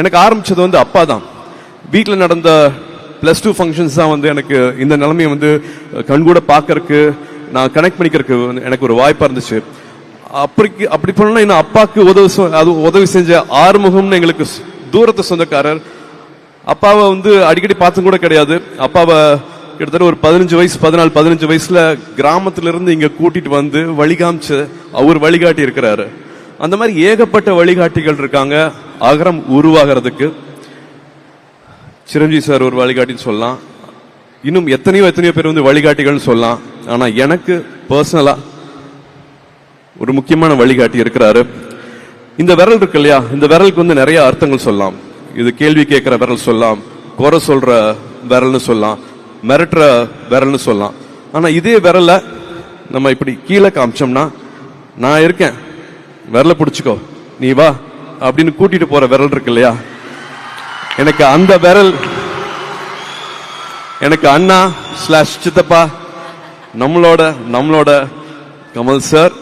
எனக்கு ஆரம்பிச்சது வந்து அப்பா தான். வீட்டில் நடந்த +2 ஃபங்க்ஷன்ஸ் தான் வந்து எனக்கு இந்த நிலைமையை வந்து கண்கூட பார்க்கறதுக்கு, நான் கனெக்ட் பண்ணிக்கிறதுக்கு எனக்கு ஒரு வாய்ப்பாக இருந்துச்சு. அப்படி பண்ணா இன்னும் அப்பாவுக்கு உதவி செஞ்ச ஆறுமுகம்னு எங்களுக்கு தூரத்து சொந்தக்காரர். அப்பாவை வந்து அடிக்கடி பார்த்தும் கூட கிடையாது. அப்பாவை கிட்டத்தட்ட ஒரு 15 வயசுல கிராமத்துல இருந்து இங்க கூட்டிட்டு வந்து வழிகாமிச்சு அவர் வழிகாட்டி இருக்கிறாரு. அந்த மாதிரி ஏகப்பட்ட வழிகாட்டிகள் இருக்காங்க அகரம் உருவாகிறதுக்கு. சிரஞ்சீவி சார் ஒரு வழிகாட்டின்னு சொல்லலாம். இன்னும் எத்தனையோ பேர் வந்து வழிகாட்டிகள் சொல்லலாம். ஆனா எனக்கு பர்சனலா ஒரு முக்கியமான வழிகாட்டி இருக்கிறாரு. இந்த விரல் இருக்கு இல்லையா, இந்த விரலுக்கு வந்து நிறைய அர்த்தங்கள் சொல்லலாம். இது கேள்வி கேட்கிற விரல் சொல்லலாம், குறை சொல்ற விரல்னு சொல்லலாம், மிரட்டுற விரல்னு சொல்லலாம். ஆனா இதே விரல நம்ம இப்படி கீழே காமிச்சோம்னா, நான் இருக்கேன், விரலை பிடிச்சுக்கோ, நீ வா அப்படின்னு கூட்டிட்டு போற விரல் இருக்கு இல்லையா, எனக்கு அந்த விரல், எனக்கு அண்ணா / சித்தப்பா, நம்மளோட கமல் சார்